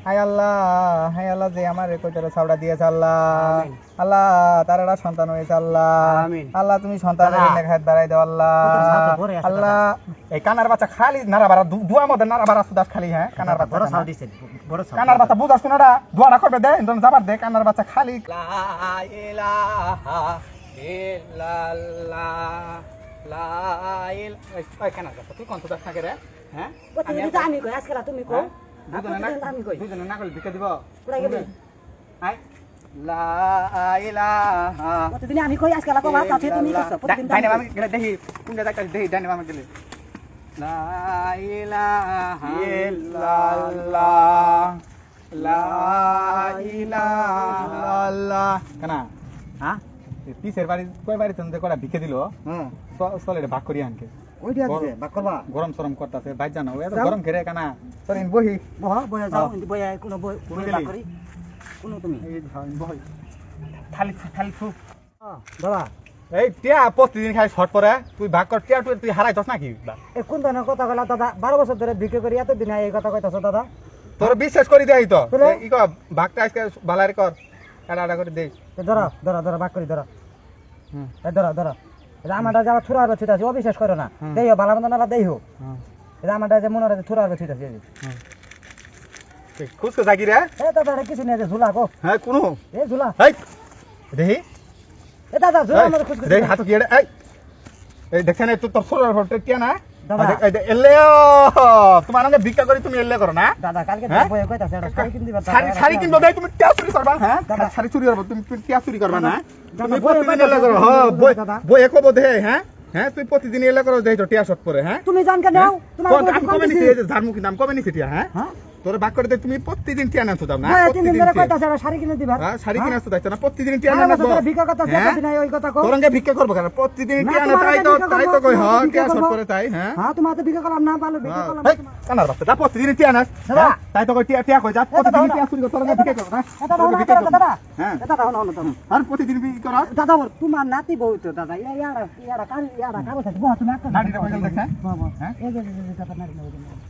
হায় আল্লাহ যে আমার কইতারে ছাওড়া দিয়েছে আল্লাহ আল্লাহ তার একটা সন্তান হয়েছে আল্লাহ আল্লাহ তুমি সন্তানের নেক হাত বাড়াই দাও আল্লাহ আল্লাহ এই কানার বাচ্চা খালি নারা বাড়া দুয়া মধ্যে নারা বাড়া সুদাস খালি হ্যাঁ কানার বাচ্চা বড় ছাও দিছে বড় ছাও কানার বাচ্চা বুঝাস কোনটা দুয়াটা করবে দে ইন্দন যাবার দে কানার বাচ্চা খালি লা ইলাহা ইল্লাল্লাহ লা ইলাহা কানার বাচ্চা তুই কোন সুদাস না করে হ্যাঁ আমি কই আজকে তুমি কই দুজনে না কইলে ভিক্ষা দিব কোথায় গেলি আই লা ইলাহা প্রতিদিন আমি কই আজকে লাগো বাস আছে তুমি কইছো প্রতিদিন ডাইনে বামে গেলে দেখি কোনটা যাইতা দেখি ডাইনে বামে গেলে লা ইলাহা ইল্লাল্লাহ লা ইলাহা কানা হ্যাঁ পিছের বাড়ি কয় বাড়ি তন্দে করা ভিক্ষা দিল হ্যাঁ চলে ভাগ করি আনকে ওইটা দিছে ভাগ করবা গরম সরম করতেছে বাইর জানো এত গরম খেরে কানা তোর ইন বহি বয়া যাও বয়া কোনো কোনো ভাগ করি কোনো তুমি এই বহি খালি থু বাবা এই টিয়া প্রতিদিন খাই শর্ট পরে তুই ভাগ কর টিয়া তুই হারাইছস নাকি এই কোন ধরনের কথা কইলা দাদা 12 বছর ধরে ভিক্ষা করি এত দিন এই কথা কইতাছো দাদা তোর বিশ্বাস করি দেই তো ই কর ভাগটা আজকে বালারে কর আড়া করে দেই ধরা ভাগ করি ধরা এই ধরা এটা আমারটা যাওয়া ছুরা হবে ছিটাছি অবিশ্বাস করো না দেইও বালা মন্দ না দেইও এটা আমারটা যে মনে রাখে ছুরা হবে ছিটাছি ঠিক খুশকে জাগি রে এ দাদা কিছু নেই যে ঝুলা কো হ্যাঁ কোন এ ঝুলা এই দেহি এ দাদা ঝুলা আমাদের খুশকে দেই হাত কি এই দেখছেন এই তোর সোলার ফটো কে না দাদা এলে তোমার আগে ভিক্ষা করি তুমি এলে করো না দাদা কালকে বই কইতাছে এটা শাড়ি কিনতে পারতা শাড়ি কিনবো দেই তুমি টিয়া চুরি করবা হ্যাঁ শাড়ি চুরি করবা তুমি টিয়া চুরি করবা না তুমি প্রতিদিন এলে করো হ্যাঁ বই একো দে হ্যাঁ হ্যাঁ তুই প্রতিদিন এলে করো দেই তো টিয়া শট করে হ্যাঁ তুমি জান কে নাও তোমার আমি কমে নিছি এই যে ঝাড়মুখী নাম কমে নিছি টিয়া হ্যাঁ তোর ভাগ করে দে তুমি প্রতিদিন টিয়া নাও দাও না প্রতিদিন ধরে কইতাছে এটা শাড়ি কিনে দিবা হ্যাঁ শাড়ি কিনে আসতো দাইছ না প্রতিদিন টিয়া নাও না ভিক্ষা কথা কইতাছ না ওই কথা কো তোরঙ্গে ভিক্ষা করব কেন প্রতিদিন টিয়া না তাই তো কই হ্যাঁ টিয়া শট করে তাই হ্যাঁ হ্যাঁ তোমার তো ভিক্ষা করলাম না ভালো ভিক্ষা করলাম কানার বাচ্চা দা প্রতিদিন টিয়া নাস তাই তো কই টিয়া কই যা প্রতিদিন টিয়া চুরি কর তোরঙ্গে ভিক্ষা কর না এটা দাও দাদা হ্যাঁ এটা দাও না আর প্রতিদিন ভিক্ষা কর দাদা তোমার নাতি বউ তো দাদা ইয়ারা কারো সাথে বহ তুমি একটা নাড়িটা কইল দেখছেন হ্যাঁ এই যে দাদা নাড়ি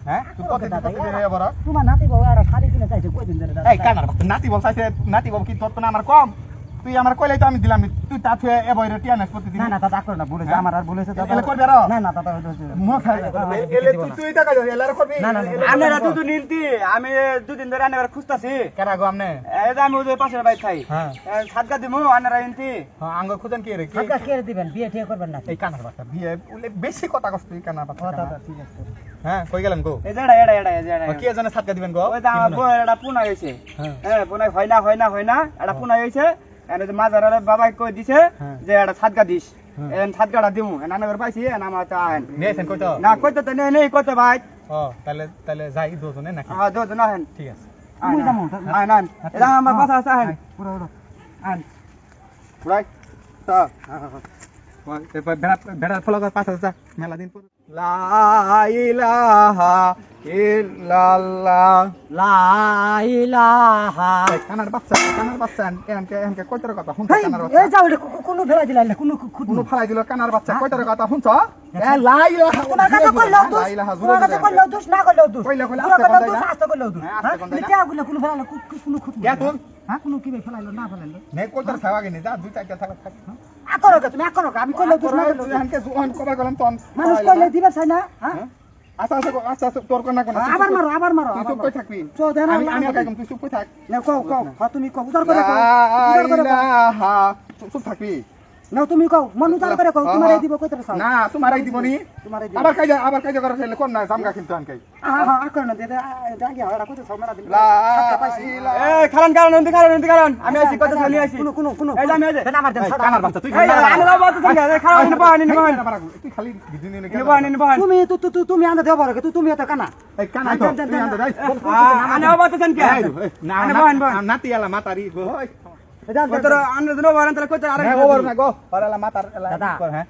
হ্যাঁ তুই প্রতিদিন এ বড় তোমার নাতি বউ আর শাড়ি কিনে চাইছে কই দিন ধরে দাদা এই কানার বাচ্চা নাতি বল চাইছে নাতি বল কি তোর তো না আমার কম তুই আমার কইলাই তো আমি দিলাম তুই তা থুয়ে এ বইরে টিয়া নাস প্রতিদিন না দাদা করো না বলেছে আমার আর বলেছে দাদা এলে করবে আর না দাদা মুখ খাই এলে তুই টাকা দাও এলে আর করবি না আমরা দুধ নিলতি আমি দুদিন ধরে আনাবার খুঁজতাছি কেন গো আমনে এই যে আমি ওই পাশের বাড়ি খাই হ্যাঁ সাতগা দিমু আনারা ইনতি হ্যাঁ আঙ্গ খুঁজেন কি রে সরকার কে দিবেন বিয়ে ঠিক করবেন না এই কানার বাচ্চা বিয়ে বলে বেশি কথা কষ্ট তুই কানার বাচ্চা দাদা ঠিক আছে হ্যাঁ কই গেলাম গো এই যে কি জানে সাতকা দিবেন গো ওই যে আমার বউয়ের একটা পুনা হইছে হ্যাঁ পুনা হয় না একটা পুনা হইছে এনে যে মাজার বাবা কই দিছে যে একটা সাতগা দিস এন সাতগাটা দিমু আনাবার পাইছি আমার তো আহেন নিয়েছেন কই তো না কইতে তো নেই কইতে ভাই ও তাহলে যাই দুজনে নাকি হ্যাঁ দুজন আহেন ঠিক আছে তুমি যামু আহেন এটা আমার পাশে আছে আহেন পুরো আহেন পুরাই তো বেড়ার ফলো কর পাঁচ হাজার মেলা দিন পর লা ইলাহা ইল্লাল্লাহ লা ইলাহা কানার বাচ্চা এনকে কয়টার কথা শুনছ কানার বাচ্চা এই যাও কোন ফেলাই দিলা কোন কোন ফালাই দিল কানার বাচ্চা কয়টার কথা শুনছ লা ইলাহা তোমার কাছে কইলো দুষ তোমার কাছে কইলো দুষ না কইলো দুষ কইলো আস্তে কইলো দুষ হ্যাঁ লিটা গুলো কোন ফেলালো কোন খুদ কে তুই হ্যাঁ কোন কি ফেলাইলো না ফেলাইলো নে কয়টার ছাওয়া গিনি যা দুই চারটা থাকা থাক আকরো তুমি আকরো আমি কইলো দুষ না কইলো এনকে জোন কবার গেলাম তন মানুষ কইলে দিবা চাই না হ্যাঁ আচ্ছা তোর কোন না কোন আবার মারো তুই চুপ কই থাকবি চো দেন আমি কাইম তুই চুপ কই থাক না কও হ্যাঁ তুমি কও উদার করে কও ইলাহা চুপ থাকবি না তুমি কও মন উদার করে কও তোমারে দিব কইতে চাও না তোমারই দিবনি তোমারে দিব আবার কাজে করে ফেলে কোন না জামগা কিন্তু আনকাই হ্যাঁ আকরো না দে দাগি হড়া কইতে চাও মারা দিন লা এই খালান আমি আইছি কত চলি আইছি কোন এই যে আমি এই যে আমার দেন কানার বাচ্চা তুই এই আনারা বাত চলি এই খালান নিবান তুই খালি বিদিন নিবান তুমি আন্দা দেব রে তুমি এত কানা এই কানা তো তুই আনতে যাই আনারা বাত চন কে না নাতি আলা মাতারি গো হই কত আনরে দিনো বারান তাহলে কত আরে ওভার না গো আলা মাতার দাদা কর হ্যাঁ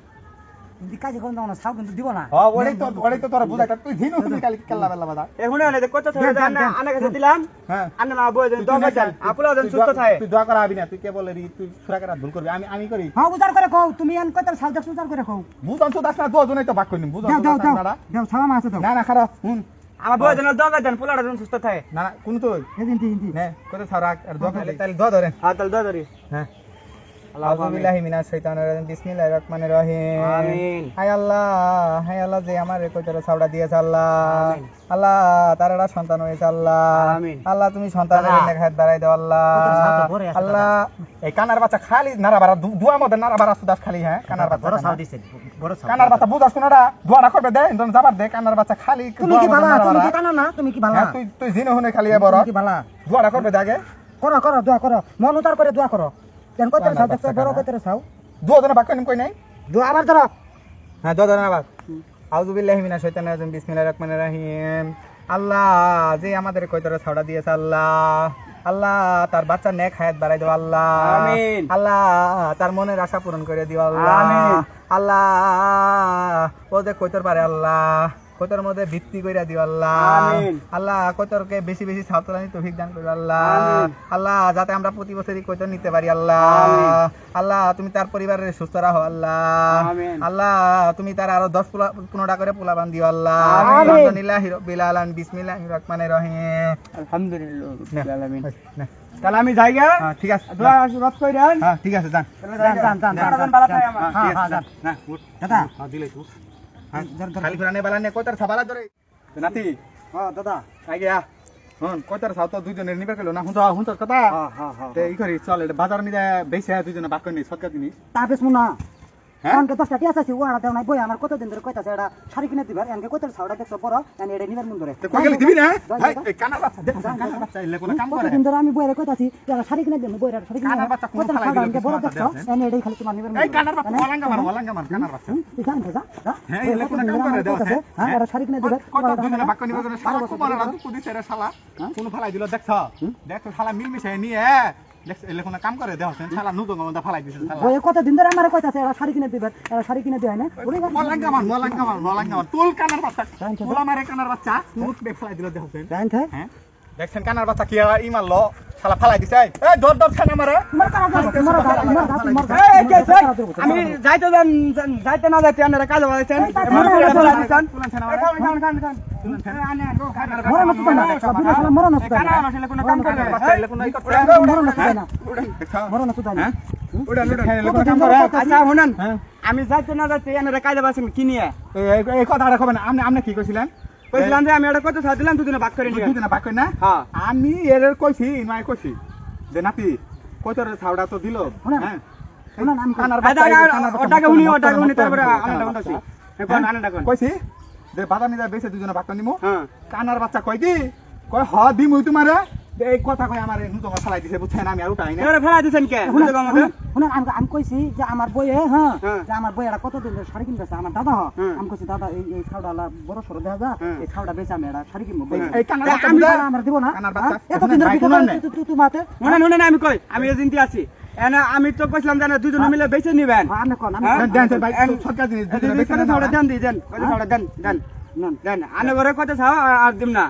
কাজে কোন দাও না সাও কিন্তু দিব না ওড়াই তো তোরা বুঝাইতা তুই দিনও তুমি কালি কেল্লা বেলা বাদা এখন আনে কত ছড়া দেন আনে কাছে দিলাম হ্যাঁ আনে না বই দেন দম বাজান আপুলা দেন সুস্থ থাকে তুই দোয়া করা আবি না তুই কে বলে তুই সুরা করা ভুল করবি আমি করি হ্যাঁ উদার করে কও তুমি আন কত সাল দাস উদার করে কও বুঝান তো দাস না দুজনেই তো ভাগ করিনি বুঝান তো দাস না দাও ছাওয়া মাছ দাও না খারাপ শুন আমার বউ যেন দোয়া দেন পোলাটা যেন সুস্থ থাকে না না কোন তুই হিন্দি হিন্দি নে কত ছাড়া আর দোয়া করে তাহলে দোয়া ধরেন হ্যাঁ তাহলে দোয়া ধরি হ্যাঁ আল্লাহ আউযু বিল্লাহি মিনাশ শাইতানির রাজিম বিসমিল্লাহির রহমানির রহিম আমিন। হায় আল্লাহ যে আমারে কইতারে ছাওড়া দিয়েছে আল্লাহ আমিন। আল্লাহ তারটা সন্তান হয়েছে আল্লাহ আমিন। আল্লাহ তুমি সন্তানের দাদা। নেক হাত বাড়াই দাও আল্লাহ কত সাথে ভরে আছে আল্লাহ এই কানার বাচ্চা খালি নারা বাড়া দুয়া মধ্যে নারা বাড়া সুদাস খালি হ্যাঁ কানার বাচ্চা বড় কানা। সাউ দিছে বড় সাউ কানার বাচ্চা বুঝাস কোনটা দোয়াটা করবে দে ইন্দন যাবার দে কানার বাচ্চা খালি তুমি দোয়া কি মধ্যে বালা নাড়া তুমি বাড়া। কি কানা না তুমি কি বালা হ্যাঁ, তুই জিনে হুনে খালি এ বড় তুমি কি বালা দোয়াটা করবে দে আগে করো করো দোয়া করো মন উতার করে দোয়া করো দেন কত কানার সাউ দেখছো বাচ্চা বড় কানা। কত সাউ দোয়া জনে বাক্য নিম কই নাই দোয়া আবার ধরো হ্যাঁ দোয়া ধরেন আবার আউযু বিল্লাহি মিনাশ শাইতানির রাজিম বিসমিল্লাহির রহমানির রহিম আল্লাহ যে আমাদের কয়তরে ছাওড়া দিয়েছে আল্লাহ আল্লাহ তার বাচ্চা নেক হায়াত বাড়াই দাও আল্লাহ আমিন। আল্লাহ তার মনের আশা পূরণ করে দিও আল্লাহ আমিন। আল্লাহ ও যে কয়তর পারে আল্লাহ কয়তর মধ্যে ভিত্তি কইরা দিও আল্লাহ আমিন। আল্লাহ কয়তরকে বেশি বেশি ছাওতলানি তৌফিক দান করো আল্লাহ আমিন। আল্লাহ যাতে আমরা প্রতি বছরই কয়তর নিতে পারি আল্লাহ আমিন। আল্লাহ তুমি তার পরিবারের সুস্থ রাখো আল্লাহ আমিন। আল্লাহ তুমি তার আরো 10-15টা করে পোলা বান দিও আল্লাহ আমিন। আলহামদুলিল্লাহি রাব্বিল আলামিন বিসমিল্লাহির রহমানির রহিম আলহামদুলিল্লাহ নে, রাব্বিল আলামিন নে। তাহলে আমি যাই গা হ্যাঁ, ঠিক আছে দোয়া আশীর্বাদ কইরেন হ্যাঁ ঠিক আছে যান তাহলে যাই গা। যান, যান, যান, সারাদিন যান, ভালো যান। থাকে আমার হ্যাঁ, ঠিক আছে, হ্যাঁ, যান। না, উঠ। দাদা। হ্যাঁ, দিলেই তো। হ্যাঁ, ধর, ধর। খালি ফেরানে বেলানে কয়টার ছাবালা ধরে নাতি হ্যাঁ দাদা আগে আ হন কয়টার ছাও তো দুইজনের নিবে গেল না হুন তোর কথা হ্যাঁ হ্যাঁ হ্যাঁ তে ই করি চল এটা বাজার নিতে বেশি দুইজনে বাক্য নি সৎকার জিনিস তাপেস মুনা হ্যাঁ? এনকে 10টা টিয়াস আছে ওয়াড়া দেও নাই বই আমার কতদিন ধরে কইতাছে এটা শাড়ি কিনে দিবার এনকে কত সাউডা দেখছো বড় এনে এটা নিবার মন ধরে তে কই গেলি দিবি না যাই, হাই যাই। এই কানার বাচ্চা দেখ কানার বাচ্চা এলে কোন কাম করে কতদিন ধরে আমি বইরে কইতাছি এটা শাড়ি কিনে দিন বইরা শাড়ি কিনে কানার বাচ্চা কোন কত ফালাই সাউডা দিল এনকে কিছু বড় মাথা দেখছো দেওয়া এনে এটাই খালি তোমার নিবার মন এই কানার বাচ্চা ওয়ালাঙ্গা মার কানার বাচ্চা হ্যাঁ, এলে কোনো কাম করে দেওয়া, হ্যাঁ? হ্যাঁ এটা শাড়ি কিনে দিবার কত দুজনে বাক্য নিবে করে শালা খুব মারা দুঃখ দিছে রে শালা কোন ফালাই দিল দেখছ শালা মিলমিশে নিয়ে দেখ এলে কোন কাম করে দেওয়া শালা নুদঙ্গ মধ্যে ফালাই দিছে শালা বই কতদিন ধরে আমার কইতাছে এটা শাড়ি কিনে দিবার এটা শাড়ি কিনে দেয় না ওরে ওয়ালাঙ্গা মার তুল কানার বাচ্চা তোলা মারে কানার বাচ্চা তুল বে ফালাই দিল দেখছেন জান থাকে হ্যাঁ দেখছেন কানার বাচ্চা কি ই মারলো শালা ফালাই দিছে এই দর ছানা মারে তোমার কারা দাও তোমার এই কে আমি যাইতে যাইতে না যাইতে আপনারা কাজ বাড়াইছেন মন করে বলা দিছেন তুলেন ছানা এই মারে খান খান খান তুলেন ছানা আনে গো খানার মরণ হচ্ছে না বিনা শালা মরণ হচ্ছে না কানা আসলে কোনো কাম করে বাচ্চা এলে কোন ই করতে মরণ হচ্ছে না দেখছো মরণ হচ্ছে না উড়ান এলে কোন কাম করে আচ্ছা শুনেন হ্যাঁ আমি যাইতে না যাইতে আপনারা কাজ বাড়াইছেন কি নিয়ে এই কথাটা কবেন আপনি আপনি কি কইছিলেন কইছিলাম যে আমি এটা কত সাথ দিলাম দুদিনে ভাগ করে নিয়ে দুদিনে বাক্য না হ্যাঁ আমি এর কইছি ইনমাই কইছি যে নাতি কইতরে ছাওড়া তো দিল হ্যাঁ শুনুন আমি কানার ওটাকে উনি তারপরে আনাটা উঠাছি এখন আনাটা কোন কইছি যে বাজার নিতে বেশি দুজনে বাক্য নিমু হ্যাঁ কানার বাচ্চা কই কি কই হ দিমু তোমারে এই কথা কই আমারে নুতো ফালাই দিছে বুঝছেন আমি আর উঠাই না এবারে ফেলা দিছেন কে বুঝতে কম হবে শুনুন আমি কইছি যে আমার বইয়ে হ্যাঁ হ্যাঁ। যে আমার বই এটা কতদিন ধরে শাড়ি কিনতেছে আমার দাদা হ্যাঁ। আমি কইছি দাদা এই খাওয়াটা বড় সরো দেখা যা হ্যাঁ। এই খাওয়াটা বেচে আমি এটা শাড়ি কিনবো বই এই কানার বাচ্চা আমি বুঝা আমার দিব না কানার বাচ্চা এতদিন ধরে এখন বিকাল নাই। তুই মাতে শুনেন আমি কই আমি এজেন্টি আছি এনে আমি তো কইছিলাম জানা দুজনে মিলে বেচে নিবেন আমি কোন আমি হ্যাঁ? দেন ভাই সরকার জিনিস দুজনে বেশি কত ছাড়া দেন দি দেন কত ছাড়া দেন দেন দেন আনে ঘরে কত ছাড়া আর দিম না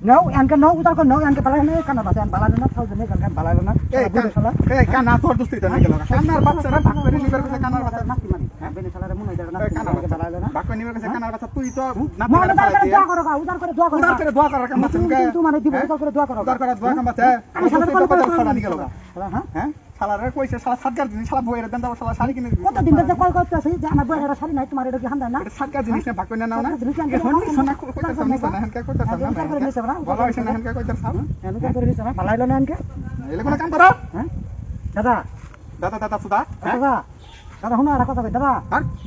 নাও এনকে নাও উদার কর নাও এনকে বালাইনা কানা বাসে বালাইনা না খাও জনে কানা বালাইনা এই বুঝে শালা এই কানা তোর দুস্তি তো না গেল কানার বাচ্চারা ভাগ করে নিবার কাছে কানার বাচ্চা নাকি মারি বেনে শালারে মনে হয় না এই কানার বাচ্চা বালাইনা ভাগ করে নিবার কাছে কানার বাচ্চা তুই তো নাতি মনে ফালাই করে দিয়া দোয়া করো উদার করে দোয়া করো উদার করে দোয়া করার কাম আছে তুমি মানে দিব উদার করে দোয়া করো উদার করে দোয়া কাম আছে আমি শালারে কল করে ছাড়া নিয়ে গেল হ্যাঁ হ্যাঁ শালারে কইছে শালা সরকার জিনিস শালা বইয়ের দেন দাও শালা শাড়ি কিনে দিবি কত দিন ধরে কল করতেছি যে আমার বই এটা শাড়ি নাই তোমার এটা কি হামদা না এটা সরকার জিনিস না ভাগ করে নাও না জিনিস আনতে এখন সোনা কইতা সামনে সোনা হেনকা কইতা সামনে বলা হইছে না হেনকা কইতা সামনে এনে কত করে দিছ না বালাইলো না এনকে এলে কোন কাম করো হ্যাঁ দাদা দাদা দাদা সুদা হ্যাঁ দাদা দাদা শুনো আর কথা কই দাদা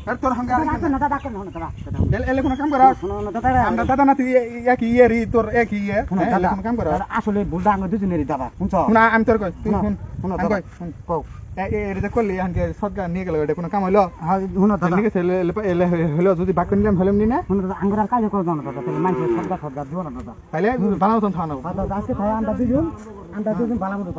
আর তোর হাঙ্গা দাদা না দাদা কোন শুনো দাদা এলে কোন কাম করো শুনো না দাদা আমরা দাদা নাতি এক ইয়েরি তোর এক ইয়ে শুনো এলে দাদা কোন কাম করো আসলে ভুলটা আঙ্গ দুজনেরই দাদা শুনছো শুনা আমি তোর কই তুই শুন শুনো আমি দাদা কই শুন কও এর যে করলি হানকে সরকার নিয়ে গেল এটা কোন কাম হইলো হ্যাঁ শুনো দাদা ঠিক আছে এলে হলো যদি বাক্য নিলাম হলাম নি না শুনো দাদা আঙ্গুর আর কাজ করো না দাদা তাহলে মানুষের সদা সদা দিও না দাদা তাইলে বানাও তো থানো দাদা আজকে ভাই আমরা দুজন বালা মতো